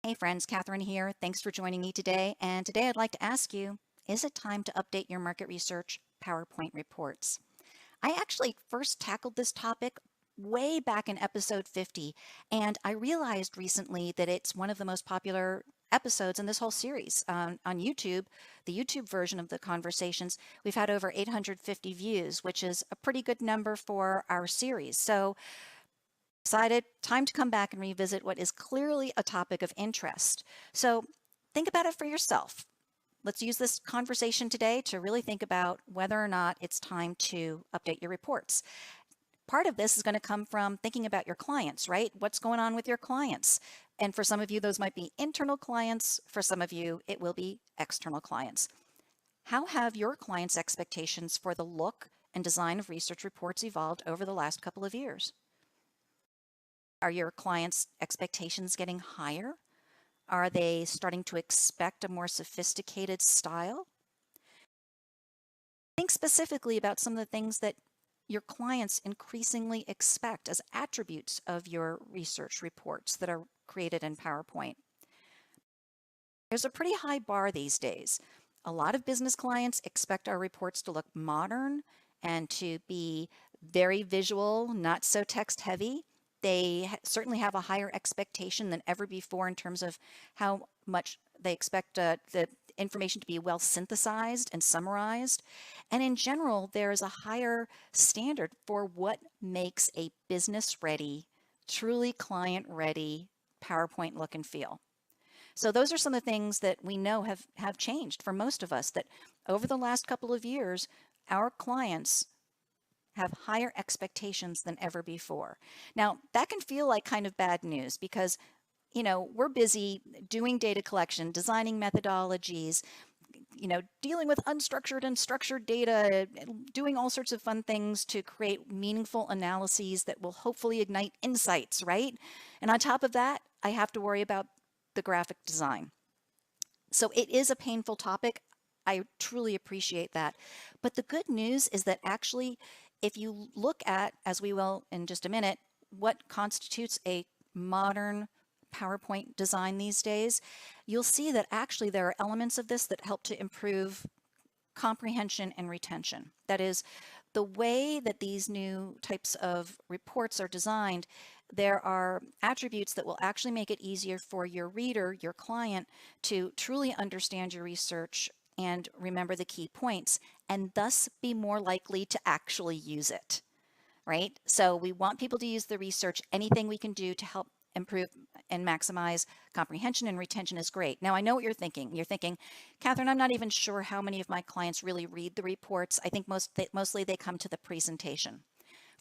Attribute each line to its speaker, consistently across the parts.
Speaker 1: Hey friends, Catherine here. Thanks for joining me today. And today I'd like to ask you, is it time to update your market research PowerPoint reports? I actually first tackled this topic way back in episode 50, and I realized recently that it's one of the most popular episodes in this whole series. On YouTube, the YouTube version of the conversations, we've had over 850 views, which is a pretty good number for our series. So decided time to come back and revisit what is clearly a topic of interest. So think about it for yourself. Let's use this conversation today to really think about whether or not it's time to update your reports. Part of this is going to come from thinking about your clients, right? What's going on with your clients? And for some of you, those might be internal clients. For some of you, it will be external clients. How have your clients' expectations for the look and design of research reports evolved over the last couple of years? Are your clients' expectations getting higher? Are they starting to expect a more sophisticated style? Think specifically about some of the things that your clients increasingly expect as attributes of your research reports that are created in PowerPoint. There's a pretty high bar these days. A lot of business clients expect our reports to look modern and to be very visual, not so text heavy. They certainly have a higher expectation than ever before in terms of how much they expect the information to be well synthesized and summarized. And in general, there's a higher standard for what makes a business-ready, truly client-ready PowerPoint look and feel. So those are some of the things that we know have changed for most of us, that over the last couple of years, our clients have higher expectations than ever before. Now, that can feel like kind of bad news because, we're busy doing data collection, designing methodologies, dealing with unstructured and structured data, doing all sorts of fun things to create meaningful analyses that will hopefully ignite insights, right? And on top of that, I have to worry about the graphic design. So it is a painful topic. I truly appreciate that. But the good news is that actually, if you look at, as we will in just a minute, what constitutes a modern PowerPoint design these days, you'll see that actually there are elements of this that help to improve comprehension and retention. That is, the way that these new types of reports are designed, there are attributes that will actually make it easier for your reader, your client, to truly understand your research and remember the key points, and thus be more likely to actually use it, right? So we want people to use the research. Anything we can do to help improve and maximize comprehension and retention is great. Now, I know what you're thinking. You're thinking, Catherine, I'm not even sure how many of my clients really read the reports. I think mostly they come to the presentation.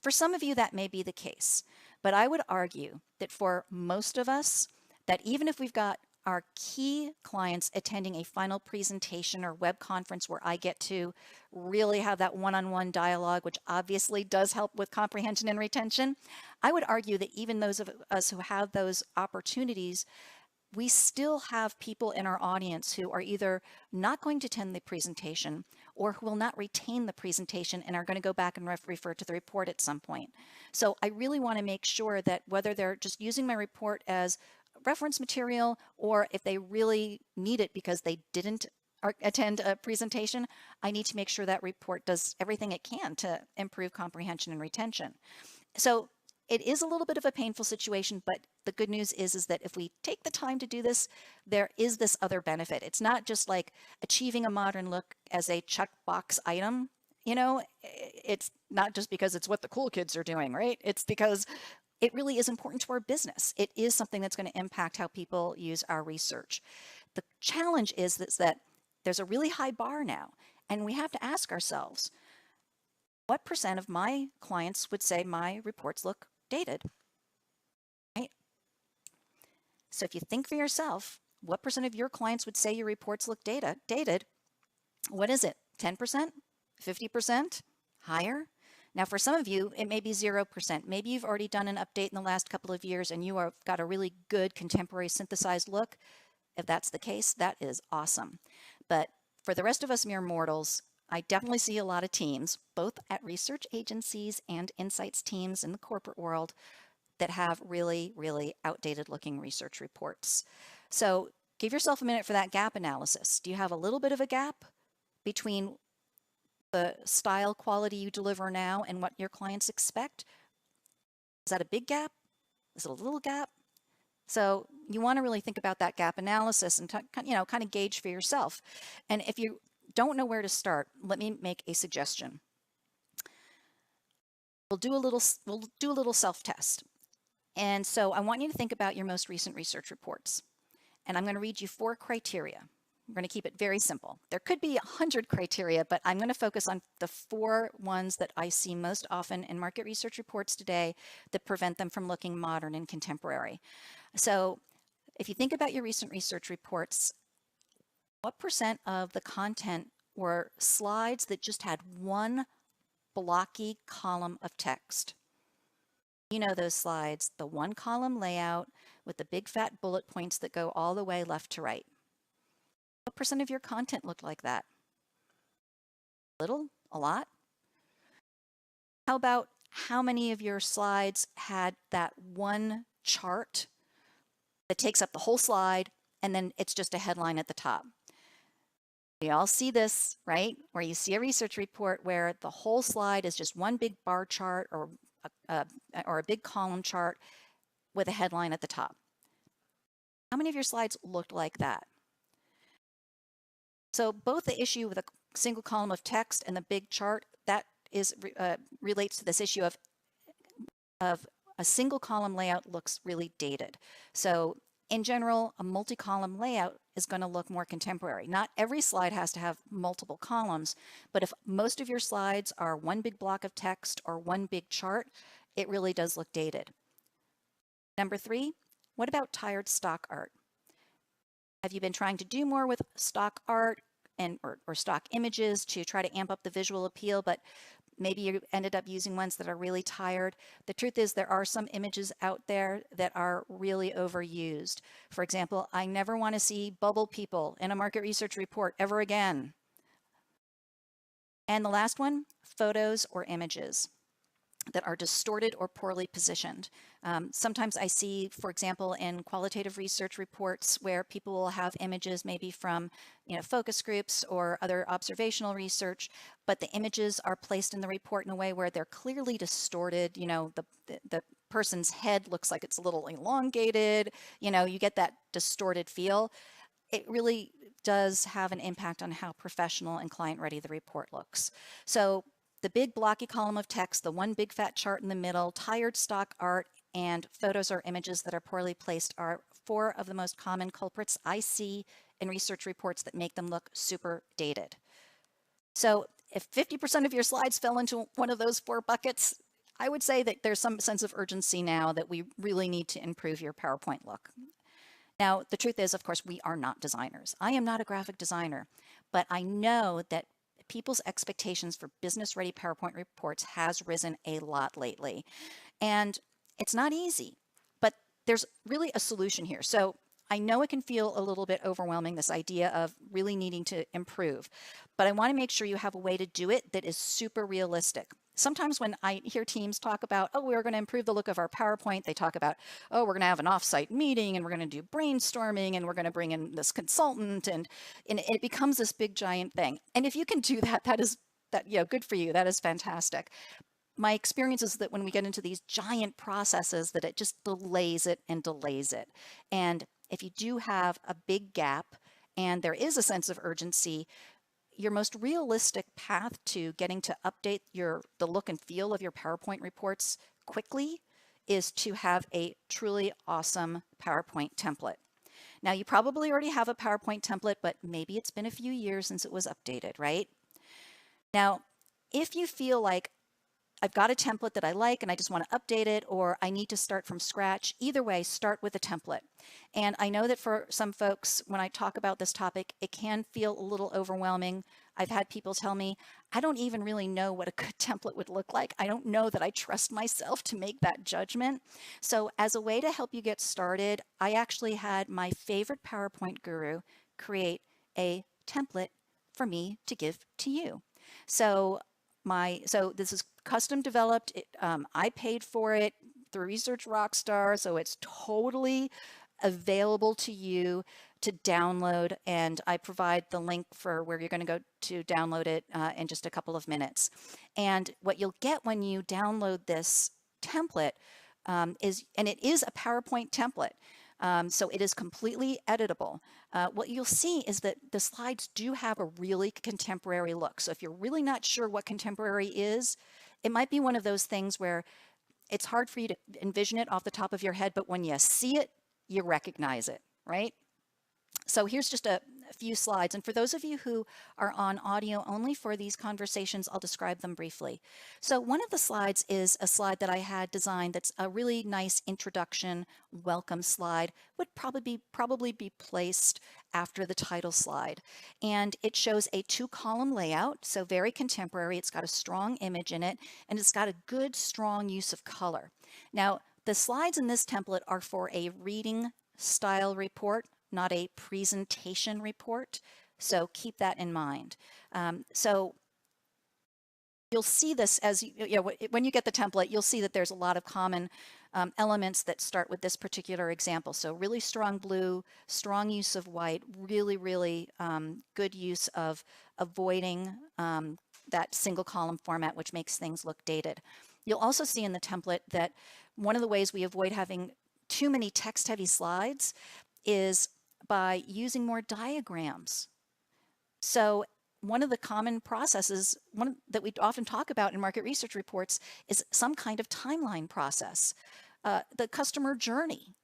Speaker 1: For some of you, that may be the case, but I would argue that for most of us, that even if we've got our key clients attending a final presentation or web conference where I get to really have that one-on-one dialogue, which obviously does help with comprehension and retention, I would argue that even those of us who have those opportunities, we still have people in our audience who are either not going to attend the presentation or who will not retain the presentation and are going to go back and refer to the report at some point. So I really want to make sure that whether they're just using my report as reference material or if they really need it because they didn't attend a presentation, I need to make sure that report does everything it can to improve comprehension and retention. So it is a little bit of a painful situation, but the good news is that if we take the time to do this, there is this other benefit. It's not just like achieving a modern look as a checkbox item. It's not just because it's what the cool kids are doing, right? It's because it really is important to our business. It is something that's going to impact how people use our research. The challenge is that there's a really high bar now, and we have to ask ourselves, what percent of my clients would say my reports look dated? Right? So if you think for yourself, what percent of your clients would say your reports look dated? What is it? 10%? 50%? Higher? Now, for some of you, it may be 0%. Maybe you've already done an update in the last couple of years and you have got a really good contemporary synthesized look. If that's the case, that is awesome. But for the rest of us mere mortals, I definitely see a lot of teams, both at research agencies and insights teams in the corporate world, that have really, really outdated looking research reports. So give yourself a minute for that gap analysis. Do you have a little bit of a gap between the style quality you deliver now and what your clients expect? Is that a big gap? Is it a little gap? So you want to really think about that gap analysis and kind of gauge for yourself. And if you don't know where to start, let me make a suggestion. We'll do a little self-test. And so I want you to think about your most recent research reports. And I'm going to read you 4 criteria. We're going to keep it very simple. There could be 100 criteria, but I'm going to focus on the 4 ones that I see most often in market research reports today that prevent them from looking modern and contemporary. So if you think about your recent research reports, what % of the content were slides that just had one blocky column of text? You know those slides, the one column layout with the big fat bullet points that go all the way left to right. What % of your content looked like that? Little? A lot? How about how many of your slides had that one chart that takes up the whole slide and then it's just a headline at the top? We all see this, right? Where you see a research report where the whole slide is just one big bar chart or a big column chart with a headline at the top. How many of your slides looked like that? So both the issue with a single column of text and the big chart, that is relates to this issue of a single column layout looks really dated. So in general, a multi-column layout is going to look more contemporary. Not every slide has to have multiple columns, but if most of your slides are one big block of text or one big chart, it really does look dated. Number 3, what about tired stock art? Have you been trying to do more with stock art or stock images to try to amp up the visual appeal, but maybe you ended up using ones that are really tired? The truth is there are some images out there that are really overused. For example, I never want to see bubble people in a market research report ever again. And the last one, photos or images that are distorted or poorly positioned. Sometimes I see, for example, in qualitative research reports where people will have images maybe from focus groups or other observational research, but the images are placed in the report in a way where they're clearly distorted. The person's head looks like it's a little elongated. You get that distorted feel. It really does have an impact on how professional and client ready the report looks. So the big blocky column of text, the one big fat chart in the middle, tired stock art, and photos or images that are poorly placed are 4 of the most common culprits I see in research reports that make them look super dated. So if 50% of your slides fell into one of those 4 buckets, I would say that there's some sense of urgency now that we really need to improve your PowerPoint look. Now, the truth is, of course, we are not designers. I am not a graphic designer, but I know that people's expectations for business-ready PowerPoint reports has risen a lot lately. And it's not easy, but there's really a solution here. So I know it can feel a little bit overwhelming, this idea of really needing to improve, but I want to make sure you have a way to do it that is super realistic. Sometimes when I hear teams talk about, oh, we're going to improve the look of our PowerPoint, they talk about, oh, we're going to have an offsite meeting and we're going to do brainstorming and we're going to bring in this consultant, and it becomes this big giant thing. And if you can do that, good for you. That is fantastic. My experience is that when we get into these giant processes, that it just delays it and delays it. And if you do have a big gap and there is a sense of urgency, your most realistic path to getting to update the look and feel of your PowerPoint reports quickly is to have a truly awesome PowerPoint template. Now, you probably already have a PowerPoint template, but maybe it's been a few years since it was updated, right? Now, if you feel like I've got a template that I like and I just want to update it, or I need to start from scratch, either way, start with a template. And I know that for some folks, when I talk about this topic, it can feel a little overwhelming. I've had people tell me, I don't even really know what a good template would look like. I don't know that I trust myself to make that judgment. So as a way to help you get started, I actually had my favorite PowerPoint guru create a template for me to give to you. So this is custom developed. I paid for it through Research Rockstar, so it's totally available to you to download, and I provide the link for where you're going to go to download it in just a couple of minutes. And what you'll get when you download this template is, and it is a PowerPoint template, so it is completely editable. What you'll see is that the slides do have a really contemporary look. So if you're really not sure what contemporary is, it might be one of those things where it's hard for you to envision it off the top of your head, but when you see it, you recognize it, right? So here's just a few slides. And for those of you who are on audio only for these conversations, I'll describe them briefly. So one of the slides is a slide that I had designed that's a really nice introduction, welcome slide, would probably be placed after the title slide. And it shows a 2-column layout, so very contemporary. It's got a strong image in it, and it's got a good, strong use of color. Now, the slides in this template are for a reading style report, not a presentation report. So keep that in mind. So you'll see this as, when you get the template, you'll see that there's a lot of common elements that start with this particular example. So really strong blue, strong use of white, really good use of avoiding that single column format, which makes things look dated. You'll also see in the template that one of the ways we avoid having too many text-heavy slides is by using more diagrams. So one of the common processes, one that we often talk about in market research reports, is some kind of timeline process. The customer journey,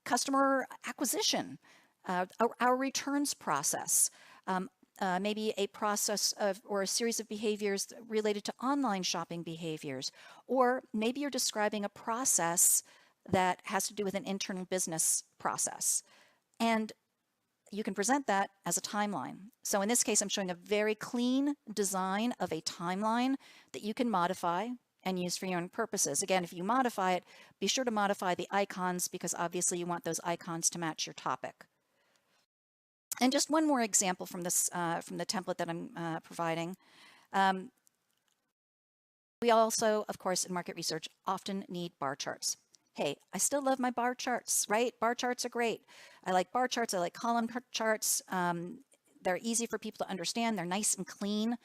Speaker 1: customer acquisition, our returns process, maybe a process of, or a series of behaviors related to online shopping behaviors, or maybe you're describing a process that has to do with an internal business process. And you can present that as a timeline. So in this case, I'm showing a very clean design of a timeline that you can modify and use for your own purposes. Again, if you modify it, be sure to modify the icons, because obviously you want those icons to match your topic. And just one more example from this, from the template that I'm providing. We also, of course, in market research often need bar charts. Hey, I still love my bar charts, right? Bar charts are great. I like bar charts. I like column charts. They're easy for people to understand. They're nice and clean.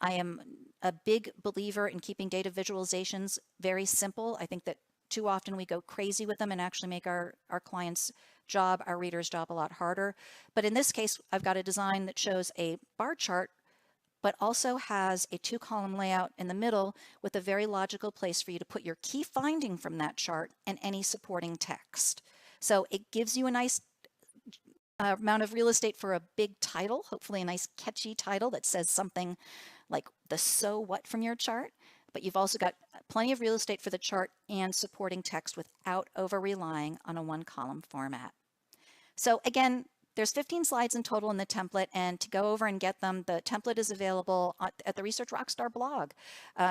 Speaker 1: I am a big believer in keeping data visualizations very simple. I think that too often we go crazy with them and actually make our clients' job, our readers' job, a lot harder. But in this case, I've got a design that shows a bar chart, but also has a 2-column layout in the middle with a very logical place for you to put your key finding from that chart and any supporting text. So it gives you a nice amount of real estate for a big title, hopefully a nice catchy title that says something like the so what from your chart, but you've also got plenty of real estate for the chart and supporting text without over relying on a 1-column format. So again, there's 15 slides in total in the template, and to go over and get them, the template is available at the Research Rockstar blog.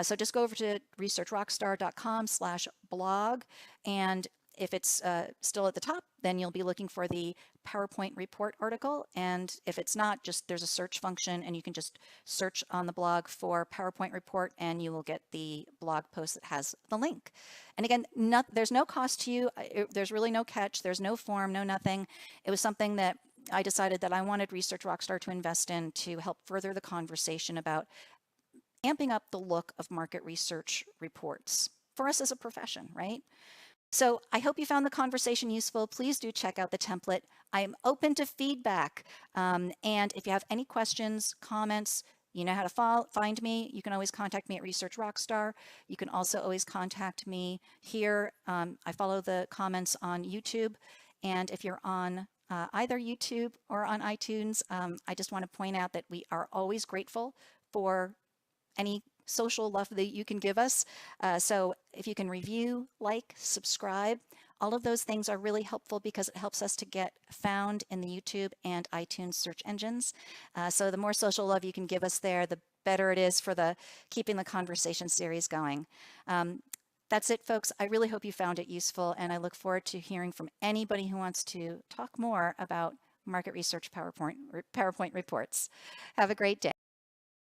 Speaker 1: So just go over to researchrockstar.com/blog, and if it's still at the top, then you'll be looking for the PowerPoint report article. And if it's not, just there's a search function, and you can just search on the blog for PowerPoint report, and you will get the blog post that has the link. And again, there's no cost to you. There's really no catch. There's no form, no nothing. It was something that I decided that I wanted Research Rockstar to invest in to help further the conversation about amping up the look of market research reports for us as a profession, right? So I hope you found the conversation useful. Please do check out the template. I am open to feedback. And if you have any questions, comments, you know how to find me. You can always contact me at Research Rockstar. You can also always contact me here. I follow the comments on YouTube. And if you're on either YouTube or on iTunes, I just want to point out that we are always grateful for any social love that you can give us. So if you can review, like, subscribe, all of those things are really helpful because it helps us to get found in the YouTube and iTunes search engines. So the more social love you can give us there, the better it is for keeping the conversation series going. That's it, folks. I really hope you found it useful, and I look forward to hearing from anybody who wants to talk more about market research PowerPoint reports. Have a great day.